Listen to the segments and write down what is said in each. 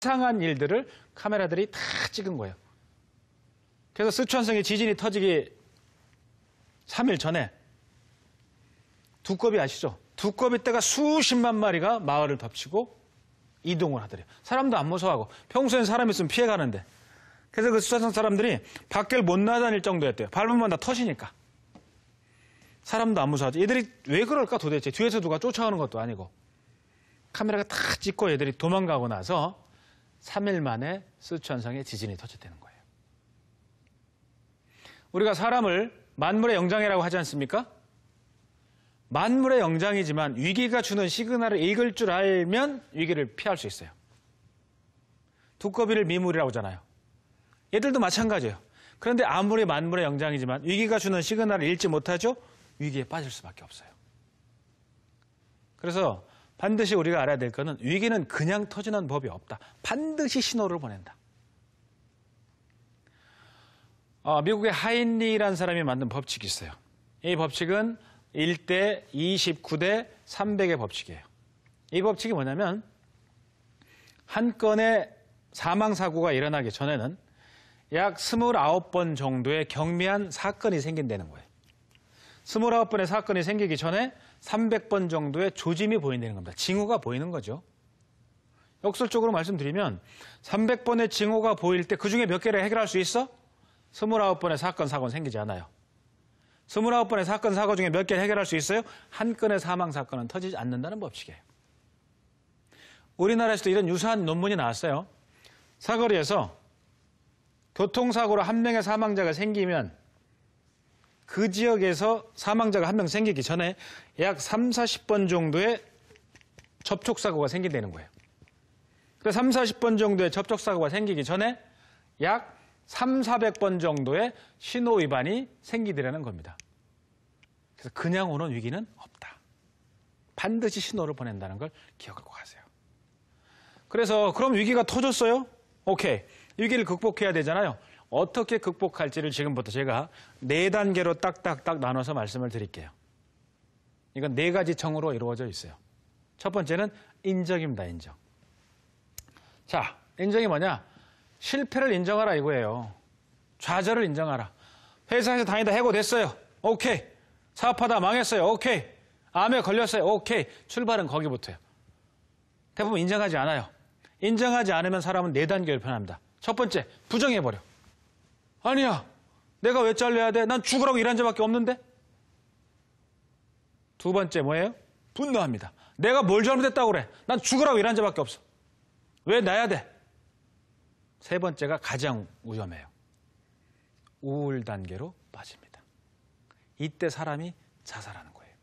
이상한 일들을 카메라들이 다 찍은 거예요. 그래서 스촨성의 지진이 터지기 3일 전에 두꺼비 아시죠? 두꺼비 떼가 수십만 마리가 마을을 덮치고 이동을 하더래요. 사람도 안 무서워하고 평소엔 사람 있으면 피해가는데. 그래서 그 스촨성 사람들이 밖을 못 나다닐 정도였대요. 밟으면 다 터지니까. 사람도 안 무서워하죠. 얘들이 왜 그럴까 도대체. 뒤에서 누가 쫓아오는 것도 아니고. 카메라가 다 찍고 얘들이 도망가고 나서 3일 만에 스촨성에 지진이 터졌다는 거예요. 우리가 사람을 만물의 영장이라고 하지 않습니까? 만물의 영장이지만 위기가 주는 시그널을 읽을 줄 알면 위기를 피할 수 있어요. 두꺼비를 미물이라고 하잖아요. 얘들도 마찬가지예요. 그런데 아무리 만물의 영장이지만 위기가 주는 시그널을 읽지 못하죠? 위기에 빠질 수밖에 없어요. 그래서 반드시 우리가 알아야 될 것은 위기는 그냥 터지는 법이 없다. 반드시 신호를 보낸다. 미국의 하인리라는 사람이 만든 법칙이 있어요. 이 법칙은 1대 29대 300의 법칙이에요. 이 법칙이 뭐냐면 한 건의 사망사고가 일어나기 전에는 약 29번 정도의 경미한 사건이 생긴다는 거예요. 29번의 사건이 생기기 전에 300번 정도의 조짐이 보인다는 겁니다. 징후가 보이는 거죠. 역설적으로 말씀드리면 300번의 징후가 보일 때 그중에 몇 개를 해결할 수 있어? 29번의 사건, 사고는 생기지 않아요. 29번의 사건, 사고 중에 몇 개를 해결할 수 있어요? 한 건의 사망 사건은 터지지 않는다는 법칙이에요. 우리나라에서도 이런 유사한 논문이 나왔어요. 사거리에서 교통사고로 한 명의 사망자가 생기면 그 지역에서 사망자가 한 명 생기기 전에 약 3, 40번 정도의 접촉사고가 생긴다는 거예요. 그 3, 40번 정도의 접촉사고가 생기기 전에 약 3, 400번 정도의 신호 위반이 생기더라는 겁니다. 그래서 그냥 오는 위기는 없다. 반드시 신호를 보낸다는 걸 기억을 꼭 하세요. 그래서 그럼 위기가 터졌어요? 오케이. 위기를 극복해야 되잖아요. 어떻게 극복할지를 지금부터 제가 4단계로 딱딱딱 나눠서 말씀을 드릴게요. 이건 4가지 정으로 이루어져 있어요. 첫 번째는 인정입니다. 인정. 자, 인정이 뭐냐? 실패를 인정하라 이거예요. 좌절을 인정하라. 회사에서 다니다 해고됐어요. 오케이. 사업하다 망했어요. 오케이. 암에 걸렸어요. 오케이. 출발은 거기부터예요. 대부분 인정하지 않아요. 인정하지 않으면 사람은 4단계를 편합니다. 첫 번째, 부정해버려. 아니야. 내가 왜 잘려야 돼? 난 죽으라고 일한 적밖에 없는데? 두 번째 뭐예요? 분노합니다. 내가 뭘 잘못했다고 그래? 난 죽으라고 일한 적밖에 없어. 왜 나야 돼? 세 번째가 가장 위험해요. 우울 단계로 빠집니다. 이때 사람이 자살하는 거예요.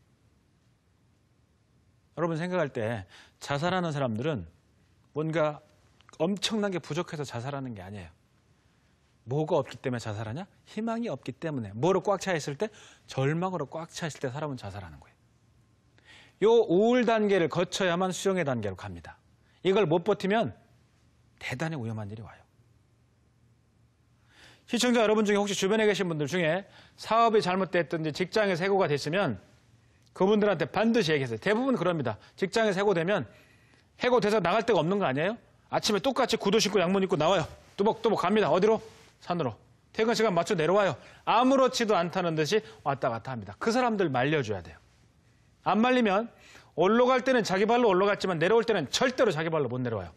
여러분 생각할 때 자살하는 사람들은 뭔가 엄청나게 부족해서 자살하는 게 아니에요. 뭐가 없기 때문에 자살하냐? 희망이 없기 때문에. 뭐로 꽉 차 있을 때? 절망으로 꽉 차 있을 때 사람은 자살하는 거예요. 요 우울 단계를 거쳐야만 수용의 단계로 갑니다. 이걸 못 버티면 대단히 위험한 일이 와요. 시청자 여러분 중에 혹시 주변에 계신 분들 중에 사업이 잘못됐든지 직장에서 해고가 됐으면 그분들한테 반드시 얘기하세요. 대부분 그럽니다. 직장에서 해고되면 해고돼서 나갈 데가 없는 거 아니에요? 아침에 똑같이 구두 신고 양문 입고 나와요. 뚜벅뚜벅 갑니다. 어디로? 산으로. 퇴근 시간 맞춰 내려와요. 아무렇지도 않다는 듯이 왔다 갔다 합니다. 그 사람들 말려줘야 돼요. 안 말리면 올라갈 때는 자기 발로 올라갔지만 내려올 때는 절대로 자기 발로 못 내려와요.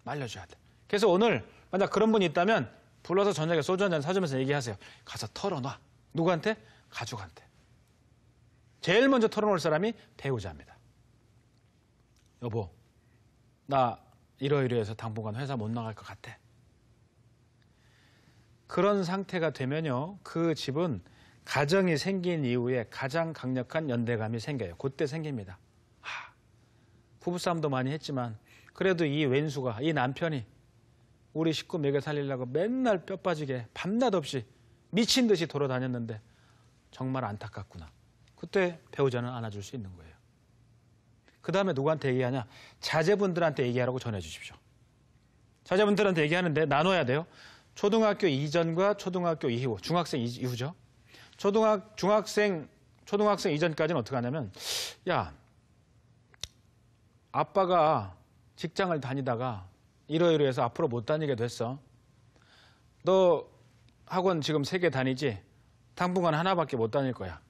말려줘야 돼. 그래서 오늘 만약 그런 분이 있다면 불러서 저녁에 소주 한잔 사주면서 얘기하세요. 가서 털어놔. 누구한테? 가족한테. 제일 먼저 털어놓을 사람이 배우자입니다. 여보, 나 이러이러해서 당분간 회사 못 나갈 것 같아. 그런 상태가 되면요. 그 집은 가정이 생긴 이후에 가장 강력한 연대감이 생겨요. 그때 생깁니다. 부부싸움도 많이 했지만 그래도 이 왼수가, 이 남편이 우리 식구 먹여 살리려고 맨날 뼈 빠지게 밤낮 없이 미친 듯이 돌아다녔는데 정말 안타깝구나. 그때 배우자는 안아줄 수 있는 거예요. 그 다음에 누구한테 얘기하냐? 자제분들한테 얘기하라고 전해주십시오. 자제분들한테 얘기하는데 나눠야 돼요. 초등학교 이전과 초등학교 이후, 중학생 이후죠. 초등학생 이전까지는 어떻게 하냐면, 야, 아빠가 직장을 다니다가 이러이러해서 앞으로 못 다니게 됐어. 너 학원 지금 3개 다니지? 당분간 하나밖에 못 다닐 거야.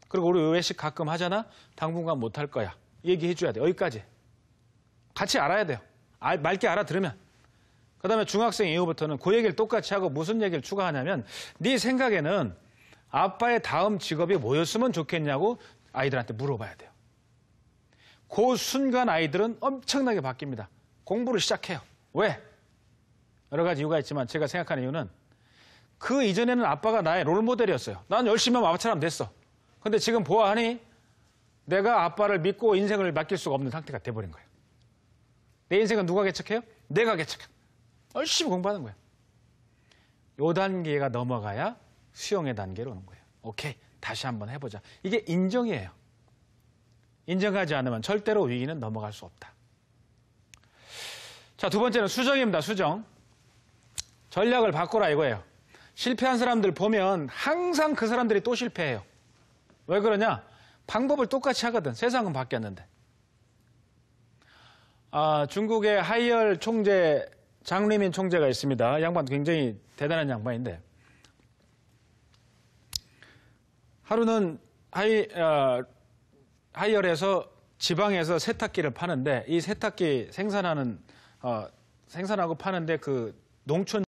그리고 우리 외식 가끔 하잖아? 당분간 못 할 거야. 얘기해 줘야 돼. 여기까지. 같이 알아야 돼요. 맑게 알아들으면. 그 다음에 중학생 이후부터는 그 얘기를 똑같이 하고 무슨 얘기를 추가하냐면 네 생각에는 아빠의 다음 직업이 뭐였으면 좋겠냐고 아이들한테 물어봐야 돼요. 그 순간 아이들은 엄청나게 바뀝니다. 공부를 시작해요. 왜? 여러 가지 이유가 있지만 제가 생각하는 이유는 그 이전에는 아빠가 나의 롤모델이었어요. 난 열심히 하면 아빠처럼 됐어. 근데 지금 보아하니 내가 아빠를 믿고 인생을 맡길 수가 없는 상태가 돼버린 거예요. 내 인생은 누가 개척해요? 내가 개척해요. 열심히 공부하는 거예요. 요 단계가 넘어가야 수용의 단계로 오는 거예요. 오케이, 다시 한번 해보자. 이게 인정이에요. 인정하지 않으면 절대로 위기는 넘어갈 수 없다. 자, 두 번째는 수정입니다. 수정. 전략을 바꾸라 이거예요. 실패한 사람들 보면 항상 그 사람들이 또 실패해요. 왜 그러냐? 방법을 똑같이 하거든. 세상은 바뀌었는데. 중국의 하이얼 총재, 장리민 총재가 있습니다. 양반 굉장히 대단한 양반인데 하루는 하이얼에서 지방에서 세탁기를 파는데 이 세탁기 생산하고 파는데 그 농촌